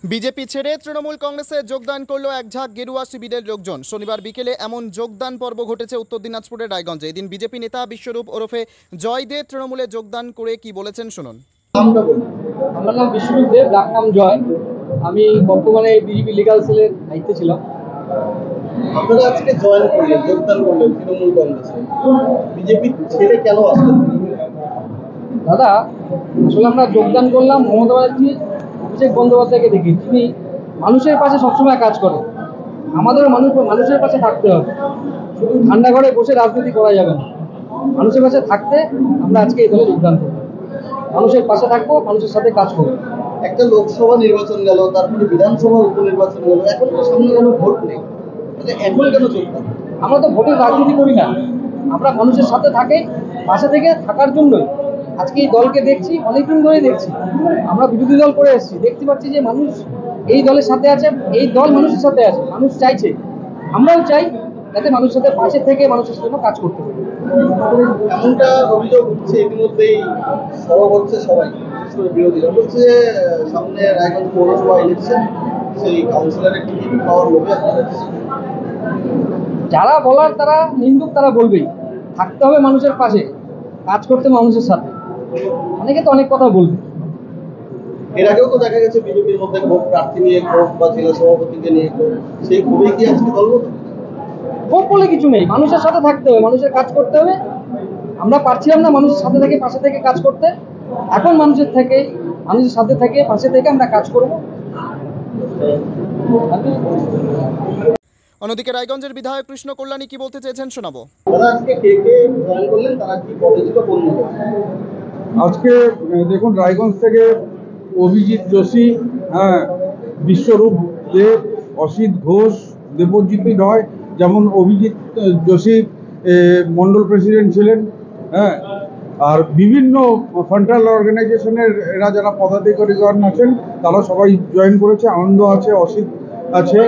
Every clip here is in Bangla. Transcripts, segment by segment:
বিজেপি ছেড়ে তৃণমূল কংগ্রেসে যোগদান করলো এক ঝাঁক গেরুয়া শিবিরের লোকজন। শনিবার বিকেলে এমন যোগদান পর্ব ঘটেছে উত্তর দিনাজপুরের রায়গঞ্জে। এদিন বিজেপি নেতা বিশ্বরূপ ওরফে জয় দে তৃণমূলে যোগদান করে কি বলেছেন শুনুন। আমার নাম বিশ্বরূপ দে, ডাক নাম জয়। আমি বর্তমানে বিজেপি লিগাল সেলের দায়িত্বে ছিলাম। আপনারা আজকে জয়েন করলেন, যোগদান করলেন তৃণমূল কংগ্রেসে, বিজেপি ছেড়ে কেন আসলেন? দাদা, আসলে আমরা যোগদান করলাম মমতা ব্যানার্জি, অভিষেক বন্দ্যোপাধ্যায়কে দেখি, তিনি মানুষের পাশে সবসময় কাজ করেন। আমাদেরও মানুষের পাশে থাকতে হবে, শুধু ঠান্ডা ঘরে বসে রাজনীতি করা যাবে না। মানুষের পাশে থাকতে আমরা আজকে এই দলে যোগদান করব। মানুষের পাশে থাকবো, মানুষের সাথে কাজ করবো। একটা লোকসভা নির্বাচন গেল, তারপরে বিধানসভা উপনির্বাচন গেল, এখন তো সামনে কোনো ভোট নেই, এখন কেন যোগদান? আমরা তো ভোটের রাজনীতি করি না, আমরা মানুষের সাথে থাকি, পাশে থেকে থাকার জন্যই আজকে এই দলকে দেখছি, অনেকদিন ধরেই দেখছি। আমরা বিরোধী দল করে এসেছি, দেখতে পাচ্ছি যে মানুষ এই দলের সাথে আছে, এই দল মানুষের সাথে আছে, মানুষ চাইছে, আমরাও চাই যাতে মানুষের সাথে পাশে থেকে মানুষের জন্য কাজ করতে পারি। এমনটা অভিযোগ উঠছে ইতিমধ্যেই, সরব হচ্ছে সবাই, বিশেষ করে বিরোধীরা বলছে যে সামনে রায়গঞ্জ পৌরসভা ইলেকশন, সেই কাউন্সিলরের টিকিট পাওয়ার লোভে আপনারা এসেছেন। যারা বলার তারা নিন্দুক, তারা বলবেই। থাকতে হবে মানুষের পাশে, কাজ করতে মানুষের সাথে। অনেকে তো অনেক কথা বলবে। এর আগেও তো দেখা গেছে বিজেপির মধ্যে ক্ষোভ, প্রার্থী নিয়ে ক্ষোভ বা জেলা সভাপতিকে নিয়ে ক্ষোভ, সেই ক্ষোভে কি আজকে দলগত? ক্ষোভ বলে কিছু নেই, মানুষের সাথে থাকতে হবে, মানুষের কাজ করতে হবে। আমরা পারছিলাম না মানুষের সাথে থেকে পাশে থেকে কাজ করতে, এখন মানুষের সাথে থেকে পাশে থেকে আমরা কাজ করব। অন্যদিকে রায়গঞ্জের বিধায়ক কৃষ্ণ কল্যাণী কি বলতে চেয়েছেন শোনাবো। তারা আজকে কে কে জয়েন করলেন, তারা কি পদে ছিল, কোন দলে? আজকে দেখুন, রায়গঞ্জ থেকে অভিজিৎ যোশী, বিশ্বরূপ দেব, অসিত ঘোষ, দেবজিৎ রয়, যেমন অভিজিৎ যোশী মন্ডল প্রেসিডেন্ট ছিলেন, আর বিভিন্ন ফান্ডাল অর্গানাইজেশনের এরা যারা পদাধিকারীগণ আছেন তারা সবাই জয়েন করেছে। আনন্দ আছে, অসিত আছে,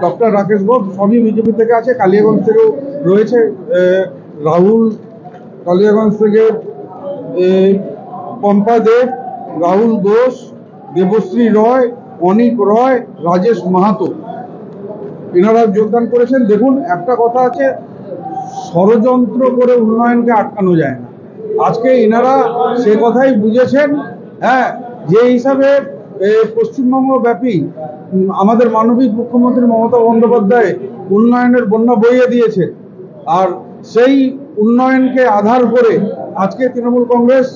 ডক্টর রাকেশ ঘোষ, সবই বিজেপি থেকে আছে। কালিয়াগঞ্জ থেকেও রয়েছে রাহুল, কালিয়াগঞ্জ থেকে পম্পা দেব, রাহুল ঘোষ, দেবশ্রী রয়, অনিক রয়, রাজেশ মাহাতো, এনারা যোগদান করেছেন। দেখুন, একটা কথা আছে, ষড়যন্ত্র করে উন্নয়নকে আটকানো যায় না। আজকে এনারা সে কথাই বুঝেছেন, যে হিসাবে পশ্চিমবঙ্গ ব্যাপী আমাদের মানবিক মুখ্যমন্ত্রী মমতা বন্দ্যোপাধ্যায় উন্নয়নের বন্যা বইয়ে দিয়েছে, আর সেই উন্নয়নকে আধার করে আজকে তৃণমূল কংগ্রেস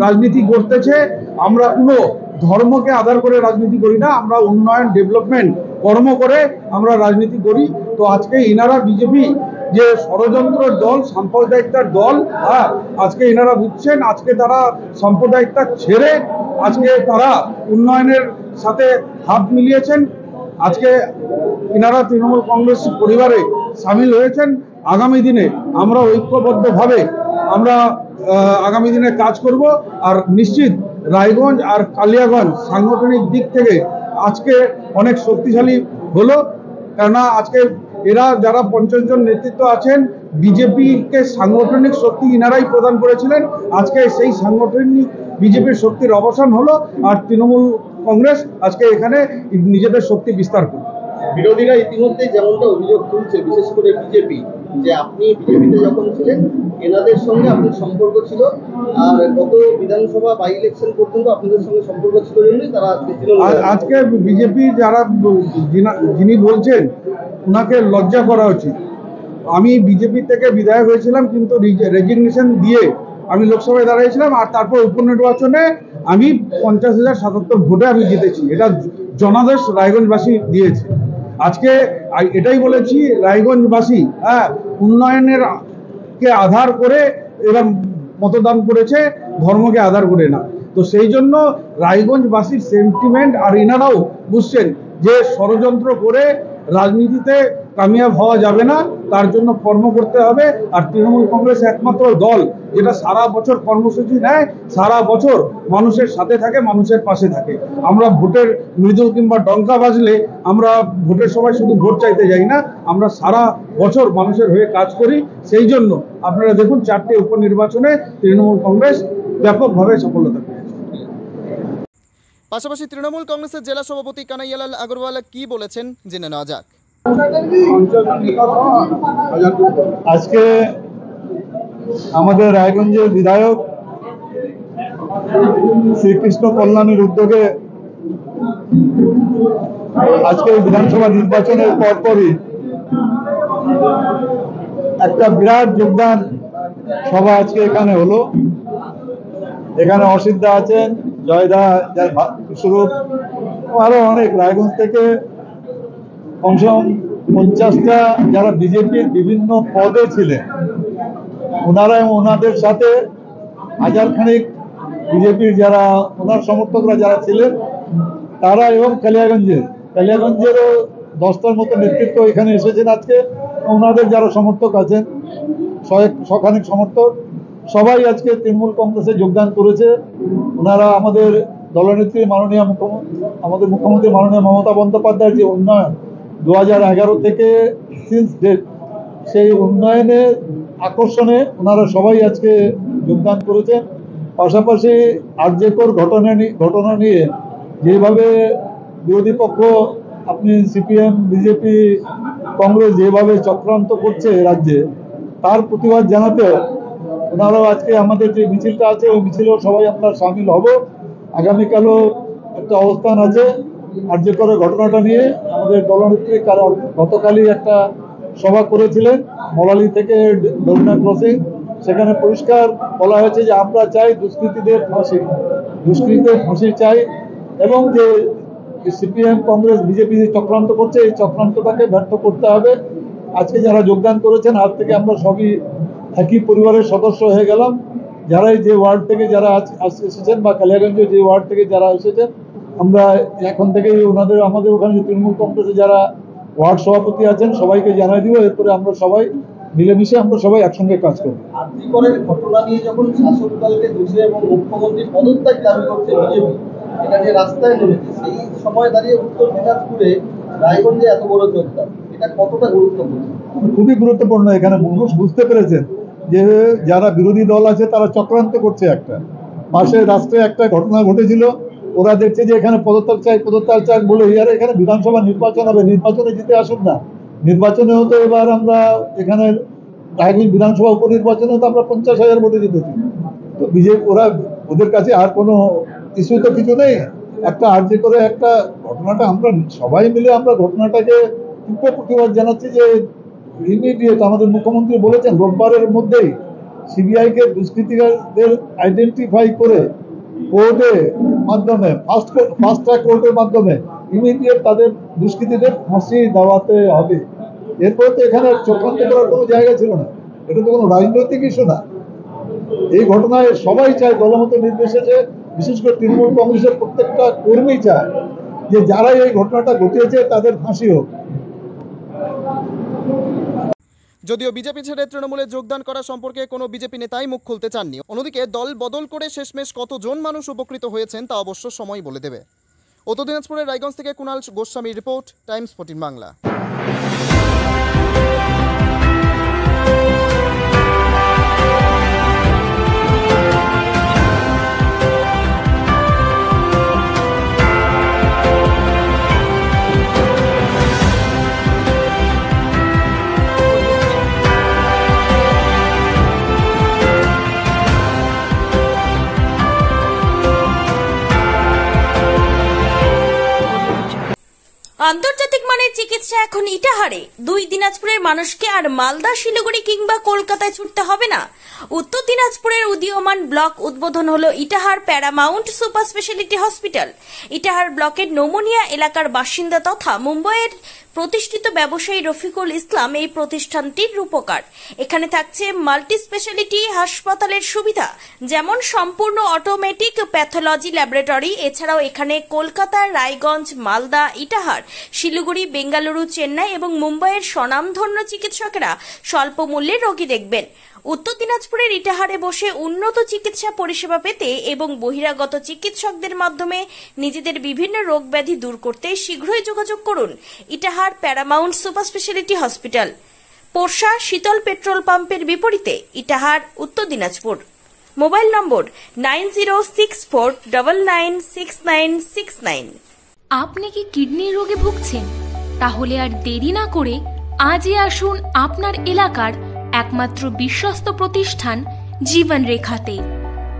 রাজনীতি করতেছে। আমরা কোনো ধর্মকে আধার করে রাজনীতি করি না, আমরা উন্নয়ন, ডেভেলপমেন্ট কর্ম করে আমরা রাজনীতি করি। তো আজকে এনারা বিজেপি যে ষড়যন্ত্রের দল, সাম্প্রদায়িকতার দল, আজকে এনারা বুঝছেন। আজকে তারা সাম্প্রদায়িকতা ছেড়ে আজকে তারা উন্নয়নের সাথে হাত মিলিয়েছেন। আজকে এনারা তৃণমূল কংগ্রেস পরিবারে সামিল হয়েছেন। আগামী দিনে আমরা ঐক্যবদ্ধভাবে আমরা আগামী দিনে কাজ করব। আর নিশ্চিত রায়গঞ্জ আর কালিয়াগঞ্জ সাংগঠনিক দিক থেকে আজকে অনেক শক্তিশালী হলো, কেননা আজকে এরা যারা 50 জন নেতৃত্ব আছেন, বিজেপিকে সাংগঠনিক শক্তি ইনারাই প্রদান করেছিলেন। আজকে সেই সাংগঠনিক বিজেপির শক্তির অবসান হলো, আর তৃণমূল কংগ্রেস আজকে এখানে নিজেদের শক্তি বিস্তার করবে। বিরোধীরা ইতিমধ্যে যেমনটা অভিযোগ তুলছে, বিশেষ করে বিজেপি, যে আপনি বিজেপিতে যখন ছিলেন এনাদের সঙ্গে আপনার সম্পর্ক ছিল, আর গত বিধানসভা বাই ইলেকশন পর্যন্ত আপনাদের সঙ্গে সম্পর্ক ছিল জন্যই তারা আজকে বিজেপি যারা যিনি বলছেন ওনাকে লজ্জা করা উচিত। আমি বিজেপি থেকে বিধায়ক হয়েছিলাম, কিন্তু রেজিগনেশন দিয়ে আমি লোকসভায় দাঁড়িয়েছিলাম, আর তারপর উপনির্বাচনে আমি 50,077 ভোটে আমি জিতেছি। এটা জনাদেশ রায়গঞ্জবাসী দিয়েছে। আজকে এটাই বলেছি, রায়গঞ্জবাসী উন্নয়নের কে আধার করে এরা মতদান করেছে, ধর্মকে আধার করে না। তো সেই জন্য রায়গঞ্জবাসীর সেন্টিমেন্ট, আর এনারাও বুঝছেন যে ষড়যন্ত্র করে রাজনীতিতে কামিয়াব হওয়া যাবে না, তার জন্য কর্ম করতে হবে। আর তৃণমূল কংগ্রেস একমাত্র দল যেটা সারা বছর কর্মসূচি নেয়, সারা বছর মানুষের সাথে থাকে, মানুষের পাশে থাকে। আমরা ভোটের মৃদুল কিংবা ডঙ্কা বাজলে আমরা ভোটের সময় শুধু ভোট চাইতে যাই না, আমরা সারা বছর মানুষের হয়ে কাজ করি। সেই জন্য আপনারা দেখুন, 4টে উপনির্বাচনে তৃণমূল কংগ্রেস ব্যাপকভাবে সফলতা পেয়েছে। পাশাপাশি তৃণমূল কংগ্রেসের জেলা সভাপতি কানাইয়ালাল আগরওয়াল কি বলেছেন জেনে নেওয়া যাক। আজকে আমাদের রায়গঞ্জের বিধায়ক শ্রীকৃষ্ণ কল্যাণের উদ্যোগে আজকে বিধানসভা নির্বাচনের পরপরই একটা বিরাট যোগদান সভা আজকে এখানে হলো। এখানে অসিদ্ধা আছেন, জয়দা, যার স্বরূপ, আরো অনেক রায়গঞ্জ থেকে কমসে কম 50টা যারা বিজেপির বিভিন্ন পদে ছিলেন ওনারা এবং ওনাদের সাথে হাজারখানিক বিজেপির যারা ওনার সমর্থকরা যারা ছিলেন তারা এবং কালিয়াগঞ্জেরও 10টার মতো নেতৃত্ব এখানে এসেছেন আজকে। ওনাদের যারা সমর্থক আছেন, শখানেক সমর্থক, সবাই আজকে তৃণমূল কংগ্রেসে যোগদান করেছে। ওনারা আমাদের দলনেত্রী আমাদের মুখ্যমন্ত্রী মাননীয় মমতা বন্দ্যোপাধ্যায়ের যে উন্নয়ন 2011 থেকে সিন্স ডেট, সেই উন্নয়নের আকর্ষণে ওনারা সবাই আজকে যোগদান করেছেন। পাশাপাশি আরজেকর ঘটনা নিয়ে যেভাবে বিরোধী পক্ষ, আপনি সিপিএম, বিজেপি, কংগ্রেস যেভাবে চক্রান্ত করছে রাজ্যে, তার প্রতিবাদ জানাতে ওনারাও আজকে আমাদের যে মিছিলটা আছে ওই মিছিলেও সবাই আমরা সামিল হব। আগামীকালও একটা অবস্থান আছে আরজেকরের ঘটনাটা নিয়ে। আমাদের দলনেত্রী গতকালই একটা সভা করেছিলেন মলালি থেকে দরুনা ক্রসিং, সেখানে পরিষ্কার বলা হয়েছে যে আমরা চাই দুষ্কৃতীদের ফাঁসি চাই, এবং যে সিপিএম, কংগ্রেস, বিজেপি যে চক্রান্ত করছে এই চক্রান্তটাকে ব্যর্থ করতে হবে। আজকে যারা যোগদান করেছেন আজ থেকে আমরা সবই একই পরিবারের সদস্য হয়ে গেলাম। যারাই যে ওয়ার্ড থেকে যারা এসেছেন বা কালিয়াগঞ্জে যে ওয়ার্ড থেকে যারা এসেছেন, আমরা এখন থেকেই আমাদের ওখানে তৃণমূল কংগ্রেসে যারা ওয়ার্ড সভাপতি আছেন সবাইকে জানাই দিব। এরপরে আমরা সবাই মিলেমিশে আমরা সবাই একসঙ্গে কাজ করব। আরজিকরের ঘটনা নিয়ে যখন শাসক দলকে দোষী এবং মুখ্যমন্ত্রী পদত্যাগ দাবি করছে বিজেপি, এটা নিয়ে রাস্তায় নেমেছে, সেই সময় দাঁড়িয়ে উত্তর দিনাজপুরে রায়গঞ্জে এত বড় যোগদান, এটা কতটা গুরুত্বপূর্ণ? খুবই গুরুত্বপূর্ণ। এখানে মানুষ বুঝতে পেরেছেন যে যারা বিরোধী দল আছে তারা চক্রান্ত করছে। একটা পাশের রাষ্ট্রে একটা ঘটনা ঘটেছিল, ওরা দেখছে যে এখানে পদত্যাগ চাই বলে এখানে বিধানসভা নির্বাচন হবে, নির্বাচনে জিতে আসুন না। নির্বাচনেও তো এবার আমরা এখানে রায়গঞ্জ বিধানসভা উপনির্বাচনেও তো আমরা 50,000 ভোটে জিতেছি। তো বিজেপি ওদের কাছে আর কোনো ইস্যু তো কিছু নেই। একটা আর্জি করে একটা ঘটনাটা আমরা সবাই মিলে আমরা ঘটনাটাকে প্রতিবাদ জানাচ্ছি যে ইমিডিয়েট আমাদের মুখ্যমন্ত্রী বলেছেন রোববারের মধ্যেই সিবিআইকে দুষ্কৃতিকারদের আইডেন্টিফাই করে কোর্টের মাধ্যমে ফাস্ট ট্র্যাক কোর্টের মাধ্যমে ইমিডিয়েট তাদের দুষ্কৃতীদের ফাঁসি দেওয়াতে হবে। এরপর তো এখানে চক্রান্ত করার কোনো জায়গা ছিল না, এটা তো কোনো রাজনৈতিক ইস্যু না। এই ঘটনায় সবাই চায় দলমত নির্বিশেষে, বিশেষ করে তৃণমূল কংগ্রেসের প্রত্যেকটা কর্মী চায় যে যারা এই ঘটনাটা ঘটিয়েছে তাদের ফাঁসি হোক। যদিও বিজেপি ছেড়ে তৃণমূলে যোগদান করা সম্পর্কে কোনো বিজেপি নেতাই মুখ খুলতে চাননি। অন্যদিকে দল বদল করে শেষমেশ কতজন মানুষ উপকৃত হয়েছেন তা অবশ্য সময় বলে দেবে। উত্তর দিনাজপুরের রায়গঞ্জ থেকে কুণাল গোস্বামীর রিপোর্ট, টাইমস 14 বাংলা। আন্তর্জাতিক মানের চিকিৎসা এখন ইটাহারে। 2 দিনাজপুরের মানুষকে আর মালদা, শিলিগুড়ি কিংবা কলকাতায় ছুটতে হবে না। উত্তর দিনাজপুরের উদীয়মান ব্লক উদ্বোধন হলো Itahar Paramount super speciality hospital. Itahar ব্লকের নোমোনিয়া এলাকার বাসিন্দা তথা মুম্বাইয়ের প্রতিষ্ঠিত ব্যবসায়ী রফিকুল ইসলাম এই প্রতিষ্ঠানটির রূপকার। এখানে থাকছে মাল্টি স্পেশালিটি হাসপাতালের সুবিধা, যেমন সম্পূর্ণ অটোমেটিক প্যাথোলজি ল্যাবরেটরি। এছাড়াও এখানে কলকাতা, রায়গঞ্জ, মালদা, ইটাহার, শিলিগুড়ি, বেঙ্গালুরু, চেন্নাই এবং মুম্বাইয়ের স্বনামধন্য চিকিৎসকেরা স্বল্প মূল্যে রোগী দেখবেন। উত্তর দিনাজপুরের ইটাহারে বসে উন্নত চিকিৎসা পরিষেবা পেতে এবং বহিরাগত চিকিৎসকদের মাধ্যমে নিজেদের বিভিন্ন রোগ ব্যাধি দূর করতে শীঘ্রই যোগাযোগ করুন Itahar Paramount super speciality hospital, Porsha Sheetal petrol পাম্পের বিপরীতে, ইটাহার, উত্তর দিনাজপুর। মোবাইল নম্বর 9064996969। আপনি কি কিডনি রোগে ভুগছেন? তাহলে আর দেরি না করে আজই আসুন আপনার এলাকার একমাত্র বিশ্বস্ত প্রতিষ্ঠান জীবন রেখাতে।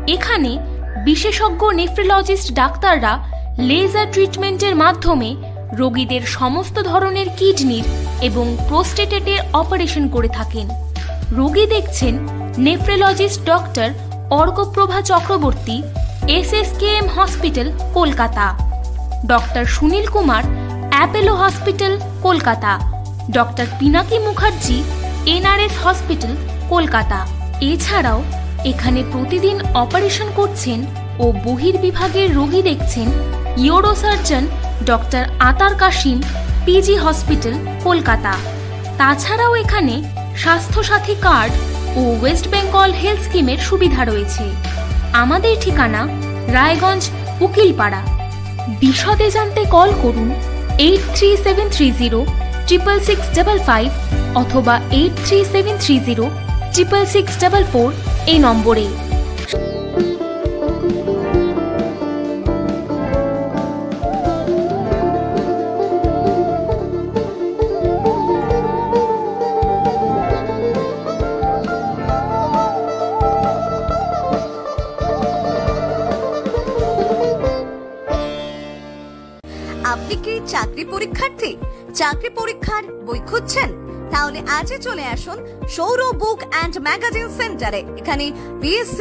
এখানে বিশেষজ্ঞ নেফ্রোলজিস্ট ডাক্তাররা লেজার ট্রিটমেন্টের মাধ্যমে রোগীদের সমস্ত ধরনের কিডনির এবং প্রোস্টেটের অপারেশন করে থাকেন। রোগী দেখছেন nephrologist doctor Arkaprava Chakraborty, SSKM hospital, Kolkata. Doctor Sunil Kumar, Apollo hospital, Kolkata. Doctor Pinaki Mukherjee, NRS hospital, Kolkata. এছাড়াও এখানে প্রতিদিন অপারেশন করছেন ও বহির্বিভাগের রোগী দেখছেন ইউরোসার্জন ডক্টর আতার কাশিম, PG হসপিটাল, কলকাতা। তাছাড়াও এখানে স্বাস্থ্যসাথী কার্ড ও ওয়েস্ট বেঙ্গল হেলথ স্কিমের সুবিধা রয়েছে। আমাদের ঠিকানা রায়গঞ্জ, উকিলপাড়া। বিশদে জানতে কল করুন 8373066655 অথবা 8373066644 এই নম্বরে। আপনি কি চাকরি পরীক্ষার্থী? চাকরি পরীক্ষার বই খুঁজছেন? তাহলে আজই চলে আসুন সৌরভ বুক অ্যান্ড ম্যাগাজিন সেন্টারে। এখানে BSc,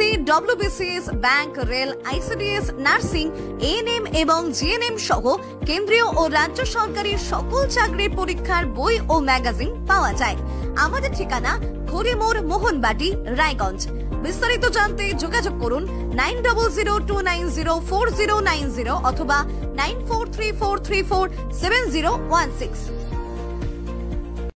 WBCS, bank, rail, ICDS, nursing, ANM এবং GNM সহ কেন্দ্রীয় ও রাজ্য সরকারি সকল চাকরির পরীক্ষার বই ও ম্যাগাজিন পাওয়া যায়। আমাদের ঠিকানা হরিমোড়, মোহনবাটি, রায়গঞ্জ। বিস্তারিত জানতে যোগাযোগ করুন 9002904090 অথবা 9434347016।